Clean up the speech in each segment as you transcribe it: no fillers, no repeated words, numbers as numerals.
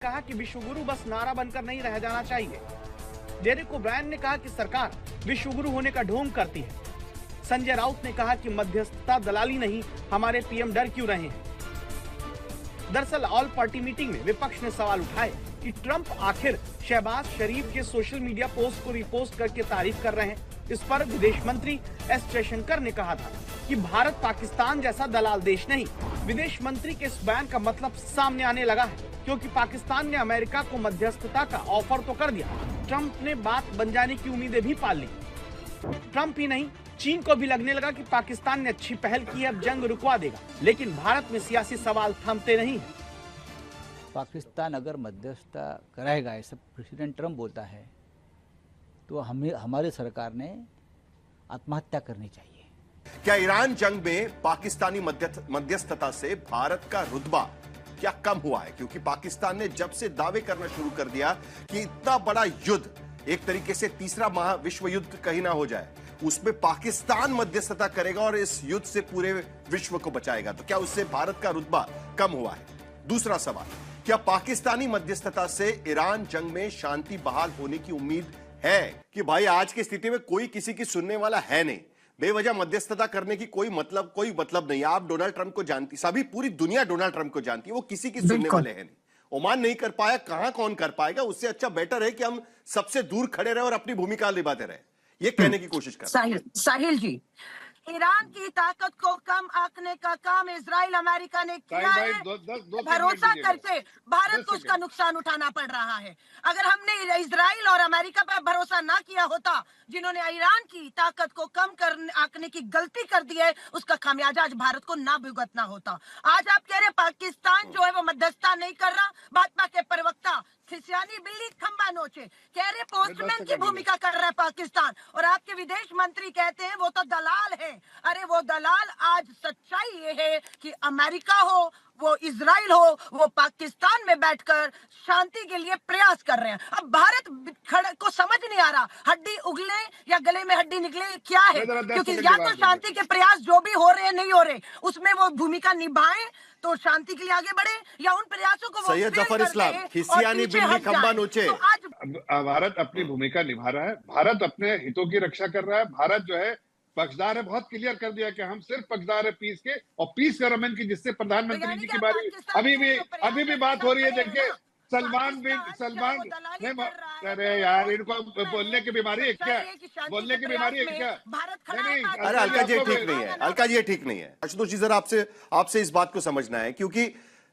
कहा कि विश्वगुरु बस नारा बनकर नहीं रह जाना चाहिए। डेरेक ओब्रायन ने कहा कि सरकार विश्वगुरु होने का ढोंग करती है। संजय राउत ने कहा कि मध्यस्थता दलाली नहीं, हमारे पीएम डर क्यों रहे हैं। दरअसल ऑल पार्टी मीटिंग में विपक्ष ने सवाल उठाए कि ट्रंप आखिर शहबाज शरीफ के सोशल मीडिया पोस्ट को रिपोस्ट करके तारीफ कर रहे हैं। इस पर विदेश मंत्री एस जयशंकर ने कहा था कि भारत पाकिस्तान जैसा दलाल देश नहीं। विदेश मंत्री के इस बयान का मतलब सामने आने लगा है, क्योंकि पाकिस्तान ने अमेरिका को मध्यस्थता का ऑफर तो कर दिया, ट्रंप ने बात बन जाने की उम्मीदें भी पाल ली। ट्रंप ही नहीं, चीन को भी लगने लगा कि पाकिस्तान ने अच्छी पहल की, अब जंग रुकवा देगा। लेकिन भारत में सियासी सवाल थमते नहीं हैं। पाकिस्तान अगर मध्यस्थता कराएगा, ऐसा प्रेसिडेंट ट्रंप बोलता है, तो हमारी सरकार ने आत्महत्या करनी चाहिए। क्या ईरान जंग में पाकिस्तानी मध्यस्थता से भारत का रुतबा क्या कम हुआ है? क्योंकि पाकिस्तान ने जब से दावे करना शुरू कर दिया कि इतना बड़ा युद्ध, एक तरीके से तीसरा महाविश्व युद्ध कहीं ना हो जाए, उसमें पाकिस्तान मध्यस्थता करेगा और इस युद्ध से पूरे विश्व को बचाएगा, तो क्या उससे भारत का रुतबा कम हुआ है? दूसरा सवाल, क्या पाकिस्तानी मध्यस्थता से ईरान जंग में शांति बहाल होने की उम्मीद है? कि भाई आज की स्थिति में कोई किसी की सुनने वाला है नहीं, बेवजह मध्यस्थता करने की कोई मतलब नहीं। आप डोनाल्ड ट्रंप को जानती, सभी पूरी दुनिया डोनाल्ड ट्रंप को जानती है, वो किसी की सुनने वाले हैं नहीं। ओमान नहीं कर पाया, कहां कौन कर पाएगा? उससे अच्छा बेटर है कि हम सबसे दूर खड़े रहे और अपनी भूमिका निभाते रहे, ये कहने की कोशिश कर। साहिल जी, ईरान की ताकत को कम आंकने का काम इजराइल अमेरिका ने किया है। भरोसा करके भारत को उसका नुकसान उठाना पड़ रहा है। अगर हमने इजराइल और अमेरिका पर भरोसा ना किया होता, जिन्होंने ईरान की ताकत को कम करने आंकने की गलती कर दी है, उसका खामियाजा आज भारत को ना भुगतना होता। आज आप कह रहे पाकिस्तान जो है वो मध्यस्थता नहीं कर रहा, भाजपा के प्रवक्ता खिसियानी बिल्ली खंबा नोचे कह रहे पोस्टमैन की भूमिका कर रहा है पाकिस्तान, और आपके विदेश मंत्री कहते हैं वो तो दलाल है। अरे वो दलाल, आज सच्चाई ये है कि अमेरिका हो, वो इजराइल हो, वो पाकिस्तान में बैठकर शांति के लिए प्रयास कर रहे हैं। अब भारत को समझ नहीं आ रहा हड्डी उगले या गले में हड्डी निकले क्या है, क्योंकि या तो शांति के प्रयास जो भी हो रहे हैं नहीं हो रहे, उसमें वो भूमिका निभाएं तो शांति के लिए आगे बढ़े, या उन प्रयासों को सैयद जफर इस्लाम खिसियानी बिल्ली खंबा नोचे। तो आज भारत अपनी भूमिका निभा रहा है, भारत अपने हितों की रक्षा कर रहा है। भारत जो है पक्षदार है, बहुत क्लियर कर दिया कि हम सिर्फ पक्षदार है पीस के, और पीस गवर्नमेंट की, जिससे प्रधानमंत्री जी की बारी अभी भी बात हो रही है। देखिए सलमान नहीं, अरे यार इनको बोलने की बीमारी है क्या? बोलने की बीमारी है क्या? नहीं, अरे अलका जी ठीक नहीं है, अलका जी ठीक नहीं है। आशुतोष जी जरा आपसे इस बात को समझना है, क्योंकि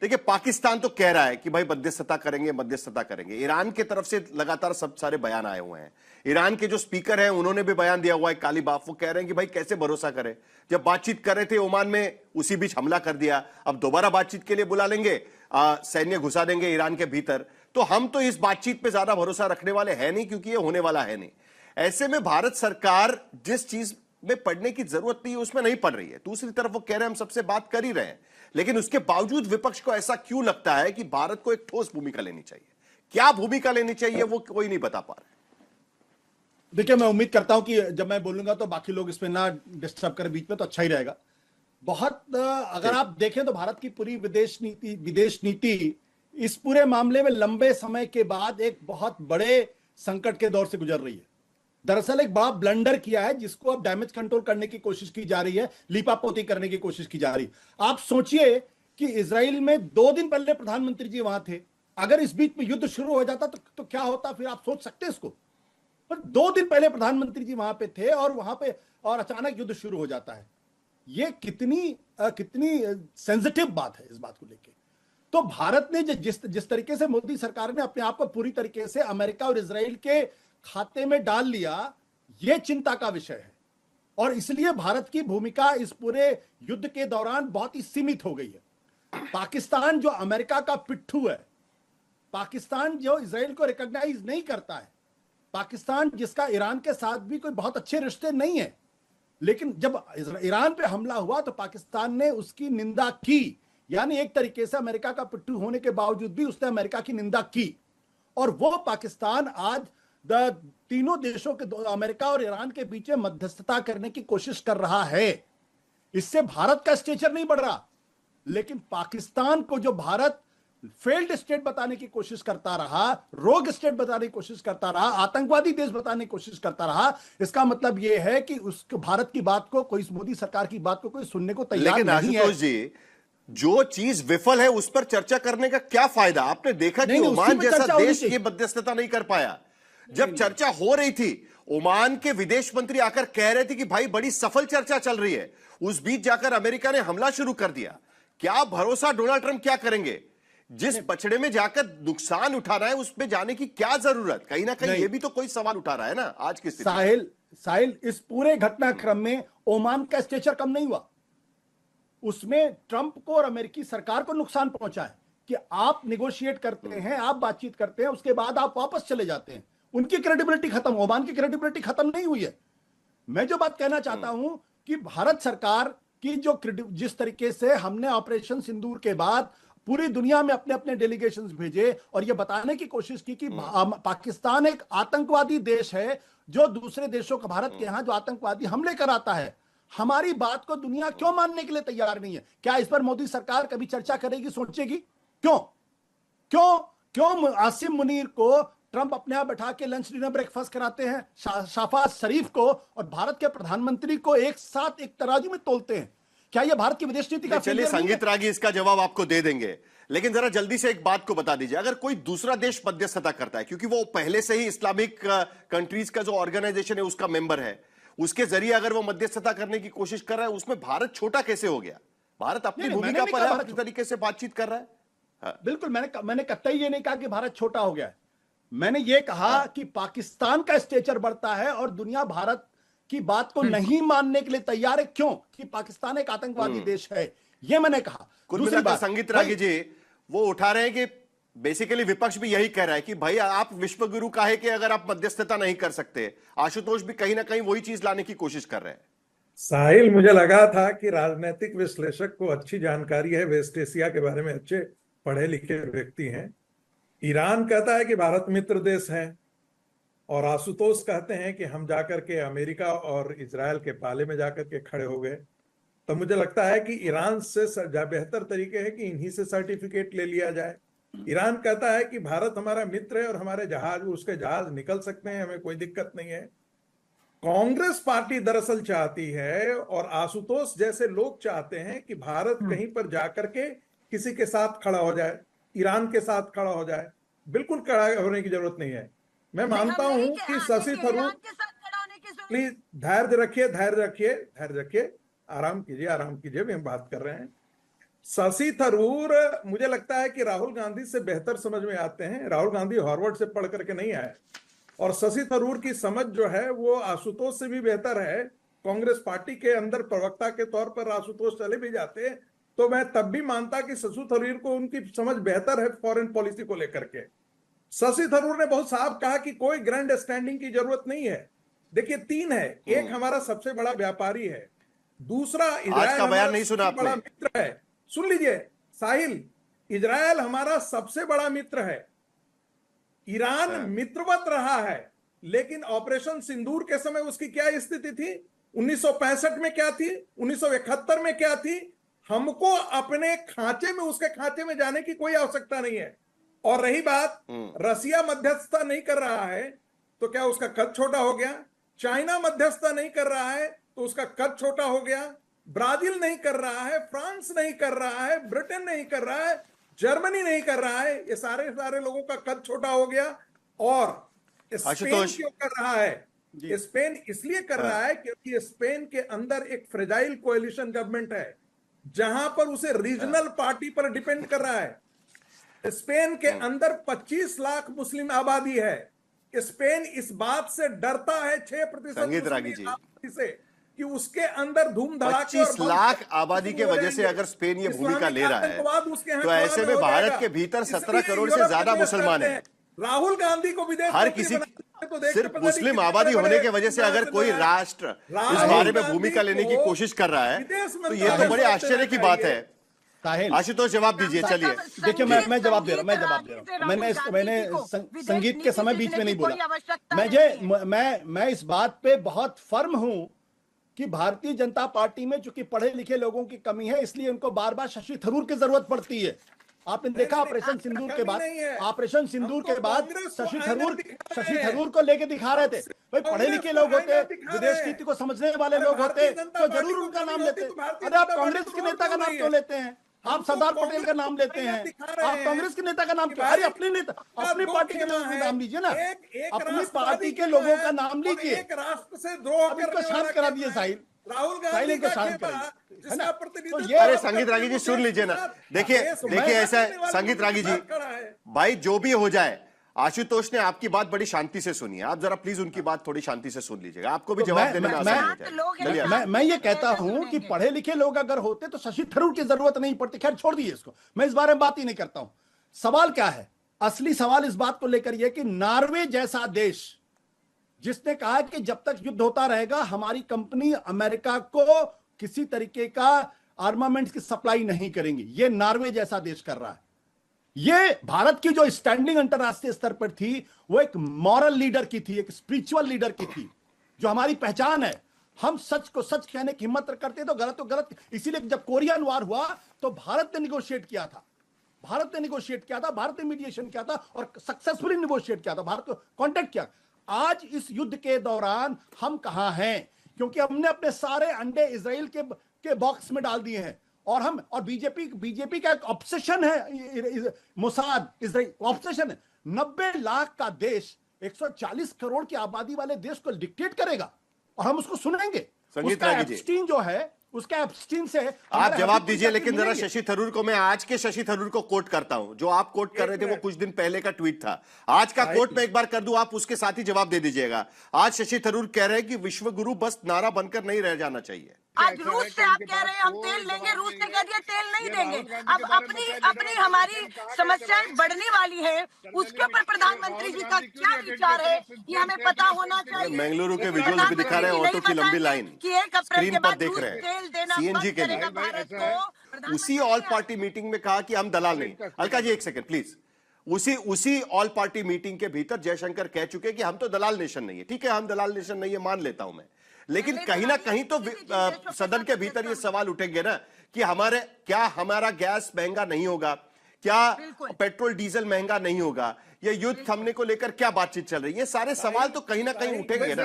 देखिए पाकिस्तान तो कह रहा है कि भाई मध्यस्थता करेंगे। ईरान की तरफ से लगातार सब सारे बयान आए हुए हैं। ईरान के जो स्पीकर हैं उन्होंने भी बयान दिया हुआ है, काली बाफ, वो कह रहे हैं कि भाई कैसे भरोसा करें, जब बातचीत कर रहे थे ओमान में उसी बीच हमला कर दिया, अब दोबारा बातचीत के लिए बुला लेंगे, सैन्य घुसा देंगे ईरान के भीतर, तो हम तो इस बातचीत पे ज्यादा भरोसा रखने वाले हैं नहीं, क्योंकि ये होने वाला है नहीं। ऐसे में भारत सरकार जिस चीज में पढ़ने की जरूरत नहीं है उसमें नहीं पढ़ रही है। दूसरी तरफ वो कह रहे हैं हम सबसे बात कर ही रहे हैं, लेकिन उसके बावजूद विपक्ष को ऐसा क्यों लगता है कि भारत को एक ठोस भूमिका लेनी चाहिए? क्या भूमिका लेनी चाहिए वो कोई नहीं बता पा रहा। देखिए, मैं उम्मीद करता हूं कि जब मैं बोलूंगा तो बाकी लोग इसमें ना डिस्टर्ब करें बीच में, तो अच्छा ही रहेगा। बहुत अगर आप देखें तो भारत की पूरी विदेश नीति इस पूरे मामले में लंबे समय के बाद एक बहुत बड़े संकट के दौर से गुजर रही है। दरअसल एक बड़ा ब्लंडर किया है, जिसको अब डैमेज कंट्रोल करने की कोशिश की जा रही है, लीपापोती करने की कोशिश की जा रही है। आप सोचिए कि इजराइल में 2 दिन पहले प्रधानमंत्री जी वहां थे, अगर इस बीच में युद्ध शुरू हो जाता तो क्या होता, फिर आप सोच सकते हैं इसको। पर 2 दिन पहले प्रधानमंत्री जी वहां पे थे और अचानक युद्ध शुरू हो जाता है। ये कितनी सेंसिटिव बात है इस बात को लेके। तो भारत ने जिस तरीके से मोदी सरकार ने अपने आप को पूरी तरीके से अमेरिका और इजराइल के खाते में डाल लिया, यह चिंता का विषय है, और इसलिए भारत की भूमिका इस पूरे युद्ध के दौरान बहुत ही सीमित हो गई है। पाकिस्तान जो अमेरिका का पिट्ठू है, पाकिस्तान जो इजराइल को रिकॉग्नाइज नहीं करता है, पाकिस्तान जिसका ईरान के साथ भी कोई बहुत अच्छे रिश्ते नहीं है, लेकिन जब ईरान पे हमला हुआ तो पाकिस्तान ने उसकी निंदा की, यानी एक तरीके से अमेरिका का पिट्ठू होने के बावजूद भी उसने अमेरिका की निंदा की। और वो पाकिस्तान आज तीनों देशों के, अमेरिका और ईरान के बीच में मध्यस्थता करने की कोशिश कर रहा है। इससे भारत का स्टेचर नहीं बढ़ रहा, लेकिन पाकिस्तान को जो भारत फेल्ड स्टेट बताने की कोशिश करता रहा, रोग स्टेट बताने की कोशिश करता रहा, आतंकवादी देश बताने की कोशिश करता रहा, इसका मतलब यह है कि उस भारत की बात को कोई, मोदी सरकार की बात को कोई सुनने को तैयार लेकिन नहीं है। आशुतोष जी, जो चीज विफल है उस पर चर्चा करने का क्या फायदा? आपने देखा कि ओमान जैसा देश ये मध्यस्थता नहीं कर पाया। जब चर्चा हो रही थी, ओमान के विदेश मंत्री आकर कह रहे थे कि भाई बड़ी सफल चर्चा चल रही है, उस बीच जाकर अमेरिका ने हमला शुरू कर दिया। क्या भरोसा डोनाल्ड ट्रंप क्या करेंगे? जिस पछड़े में जाकर नुकसान उठाना है उसमें जाने की क्या जरूरत? कहीं ना कहीं ये भी तो कोई सवाल उठा रहा है ना आज की स्थिति। साहिल, इस पूरे घटनाक्रम में ओमान का स्टेचर कम नहीं हुआ, उसमें ट्रंप को और अमेरिकी सरकार को नुकसान पहुंचा है कि आप निगोशिएट करते हैं, आप बातचीत करते हैं, उसके बाद आप वापस चले जाते हैं। उनकी क्रेडिबिलिटी खत्म, ओमान की क्रेडिबिलिटी खत्म नहीं हुई है। मैं जो बात कहना चाहता हूं कि भारत सरकार की जो जिस तरीके से हमने ऑपरेशन सिंदूर के बाद पूरी दुनिया में अपने अपने डेलीगेशंस भेजे और यह बताने की कोशिश की कि पाकिस्तान एक आतंकवादी देश है, जो दूसरे देशों का, भारत के यहां जो आतंकवादी हमले कराता है, हमारी बात को दुनिया क्यों मानने के लिए तैयार नहीं है? क्या इस पर मोदी सरकार कभी चर्चा करेगी, सोचेगी? क्यों क्यों क्यों आसिम मुनीर को ट्रंप अपने आप बैठा के लंच डिनर ब्रेकफास्ट कराते हैं, शहबाज शरीफ को और भारत के प्रधानमंत्री को एक साथ एक तराजू में तोलते हैं? क्या यह भारत की विदेश नीति का? चलिए, संगीत रागी इसका जवाब आपको दे देंगे, लेकिन जरा जल्दी से एक बात को बता दीजिए। अगर कोई दूसरा देश मध्यस्थता करता है, क्योंकि वो पहले से ही इस्लामिक कंट्रीज का जो ऑर्गेनाइजेशन है उसका मेंबर है, उसके जरिए अगर वो मध्यस्थता करने की कोशिश कर रहा है, उसमें भारत छोटा कैसे हो गया? भारत अपनी भूमिका पर है, अपनी तरीके से बातचीत कर रहा है। हाँ। बिल्कुल, मैंने कतई ये नहीं कहा कि भारत छोटा हो गया है। मैंने ये कहा कि पाकिस्तान का स्टेचर बढ़ता है और दुनिया भारत की बात को नहीं मानने के लिए तैयार है। क्यों? कि पाकिस्तान एक आतंकवादी देश है, ये मैंने कहा। दूसरी बात, संगीत रागी जी वो उठा रहे हैं कि बेसिकली विपक्ष भी यही कह रहा है कि भाई आप विश्व गुरु का है कि अगर आप मध्यस्थता नहीं कर सकते। आशुतोष भी कहीं ना कहीं वही चीज लाने की कोशिश कर रहे हैं। साहिल, मुझे लगा था कि राजनीतिक विश्लेषक को अच्छी जानकारी है, वेस्ट एशिया के बारे में अच्छे पढ़े लिखे व्यक्ति हैं। ईरान कहता है कि भारत मित्र देश है और आशुतोष कहते हैं कि हम जाकर के अमेरिका और इजराइल के पाले में जाकर के खड़े हो गए। तो मुझे लगता है कि ईरान से बेहतर तरीके है कि इन्हीं से सर्टिफिकेट ले लिया जाए। ईरान कहता है कि भारत हमारा मित्र है और हमारे जहाज, उसके जहाज निकल सकते हैं, हमें कोई दिक्कत नहीं है। कांग्रेस पार्टी दरअसल चाहती है और आशुतोष जैसे लोग चाहते हैं कि भारत कहीं पर जाकर के किसी के साथ खड़ा हो जाए, ईरान के साथ खड़ा हो जाए। बिल्कुल खड़ा होने की जरूरत नहीं है। मैं मानता हूं कि शशि थरूर, प्लीज धैर्य रखिए, धैर्य रखिए, धैर्य रखिए, आराम कीजिए, आराम कीजिए, हम बात कर रहे हैं। शशि थरूर मुझे लगता है कि राहुल गांधी से बेहतर समझ में आते हैं। राहुल गांधी हार्वर्ड से पढ़ करके नहीं आए और शशि थरूर की समझ जो है वो आशुतोष से भी बेहतर है। कांग्रेस पार्टी के अंदर प्रवक्ता के तौर पर आशुतोष चले भी जाते, तो मैं तब भी मानता कि शशि थरूर को उनकी समझ बेहतर है फॉरेन पॉलिसी को लेकर के। शशि थरूर ने बहुत साफ कहा कि कोई ग्रैंड स्टैंडिंग की जरूरत नहीं है। देखिए, तीन है, एक हमारा सबसे बड़ा व्यापारी है, दूसरा इजराइल का बयान नहीं सुना आपने? बड़ा मित्र है। सुन लीजिए साहिल, इजराइल हमारा सबसे बड़ा मित्र है। ईरान मित्रवत रहा है, लेकिन ऑपरेशन सिंदूर के समय उसकी क्या स्थिति थी, 1965 में क्या थी, 1971 में क्या थी? हमको अपने खांचे में, उसके खांचे में जाने की कोई आवश्यकता नहीं है। और रही बात, रसिया मध्यस्थता नहीं कर रहा है तो क्या उसका कद छोटा हो गया? चाइना मध्यस्थता नहीं कर रहा है तो उसका कद छोटा हो गया? ब्राजील नहीं कर रहा है, फ्रांस नहीं कर रहा है, ब्रिटेन नहीं कर रहा है, जर्मनी नहीं कर रहा है, ये सारे लोगों का कद छोटा हो गया। और स्पेन क्यों कर रहा है? स्पेन इसलिए कर रहा है क्योंकि स्पेन के अंदर एक फ्रेजाइल कोएलिशन गवर्नमेंट है, जहां पर उसे रीजनल पार्टी पर डिपेंड कर रहा है। स्पेन के अंदर 25 लाख मुस्लिम आबादी है। स्पेन इस बात से डरता है 6% आबादी से कि उसके अंदर धूम धड़ाके, 25 लाख आबादी के वजह से अगर स्पेन ये भूमिका ले रहा है तो ऐसे में भारत के भीतर 17 करोड़ से ज्यादा मुसलमान हैं। राहुल गांधी को विदेश हर किसी, सिर्फ मुस्लिम आबादी होने की वजह से अगर कोई राष्ट्र इस बारे में भूमिका लेने की कोशिश कर रहा है तो ये तो बड़े आश्चर्य की बात है। आशुतोष जवाब दीजिए। चलिए, देखिए, मैं जवाब दे रहा हूं। मैंने संगीत के समय बीच में नहीं बोला। मैं इस बात पे बहुत फर्म हूं कि भारतीय जनता पार्टी में चूंकि पढ़े लिखे लोगों की कमी है, इसलिए उनको बार बार शशि थरूर की जरूरत पड़ती है। आपने देखा ऑपरेशन सिंदूर के बाद, ऑपरेशन सिंदूर के बाद शशि थरूर को लेके दिखा रहे थे। भाई पढ़े लिखे लोग होते, विदेश नीति को समझने वाले लोग होते तो जरूर उनका नाम लेते। अरे आप कांग्रेस के नेता का नाम क्यों लेते हैं? आप सरदार पटेल का नाम लेते हैं, आप कांग्रेस के नेता का नाम क्यों? अरे अपने नेता, अपनी पार्टी के नाम लीजिए ना, अपनी पार्टी के लोगों का नाम लीजिए। एक राष्ट्र से द्रोह इनको शांत करा दिए साहिल, राहुल गांधी को का शांत खेमा, करिए, है जिसका ना? प्रतिनिधित्व तो ये- अरे संगीत रागी जी सुन लीजिए ना, देखिए ऐसा है संगीत रागी जी, भाई जो भी हो जाए, आशुतोष ने आपकी बात बड़ी शांति से सुनी है, आप जरा प्लीज उनकी बात थोड़ी शांति से सुन लीजिएगा, आपको भी जवाब देने में आसानी हो जाए। चलिए मैं ये कहता हूं कि पढ़े लिखे लोग अगर होते तो शशि थरूर की जरूरत नहीं पड़ती। खैर छोड़ दीजिए इसको, मैं इस बारे में बात ही नहीं करता हूं। सवाल क्या है? असली सवाल इस बात को लेकर यह कि नॉर्वे जैसा देश जिसने कहा कि जब तक युद्ध होता रहेगा हमारी कंपनी अमेरिका को किसी तरीके का आर्मामेंट की सप्लाई नहीं करेंगी, यह नॉर्वे जैसा देश कर रहा है। ये भारत की जो स्टैंडिंग अंतरराष्ट्रीय स्तर पर थी वो एक मॉरल लीडर की थी, एक स्पिरिचुअल लीडर की थी, जो हमारी पहचान है। हम सच को सच कहने की हिम्मत करते तो गलत। इसीलिए जब कोरियन वार हुआ तो भारत ने निगोशिएट किया था, भारत ने मीडिएशन किया था और सक्सेसफुली निगोशिएट किया था, भारत को कांटेक्ट किया। आज इस युद्ध के दौरान हम कहां हैं? क्योंकि हमने अपने सारे अंडे इजराइल के बॉक्स में डाल दिए हैं और बीजेपी का एक ऑब्सेशन है, मोसाद इजराइल ऑब्सेशन है। 90 लाख का देश 140 करोड़ की आबादी वाले देश को डिक्टेट करेगा और हम उसको सुनेंगे। उसका एब्स्टीन जो है, उसका एब्स्टीन से आप जवाब दीजिए। लेकिन जरा शशि थरूर को, मैं आज के शशि थरूर को कोट करता हूं, जो आप कोट कर रहे थे वो कुछ दिन पहले का ट्वीट था। आज का कोट मैं एक बार कर दूं, आप उसके साथ ही जवाब दे दीजिएगा। आज शशि थरूर कह रहे हैं कि विश्व गुरु बस नारा बनकर नहीं रह जाना चाहिए। आज रूस से आप कह रहे हैं हम तेल लेंगे, रूस ने कह दिया तेल नहीं देंगे। अब अपनी हमारी समस्याएं बढ़ने वाली है, उसके ऊपर प्रधानमंत्री जी का क्या विचार है ये हमें पता होना चाहिए। बेंगलुरु के विजुअल्स भी दिखा रहे हैं, ऑटो की लंबी लाइन स्क्रीन पर देख रहे हैं सीएनजी के लिए। उसी ऑल पार्टी मीटिंग में कहा कि हम दलाल नहीं। अलका जी एक सेकंड प्लीज। उसी ऑल पार्टी मीटिंग के भीतर जयशंकर कह चुके कि हम तो दलाल नेशन नहीं है। ठीक है, हम दलाल नेशन नहीं है, मान लेता हूं मैं, लेकिन कहीं ना कहीं तो सदन के भीतर ये सवाल उठेंगे ना कि हमारा गैस महंगा नहीं होगा, क्या पेट्रोल डीजल महंगा नहीं होगा, ये युद्ध थमने को लेकर क्या बातचीत चल रही है, ये सारे सवाल तो कहीं ना कहीं उठेंगे ना।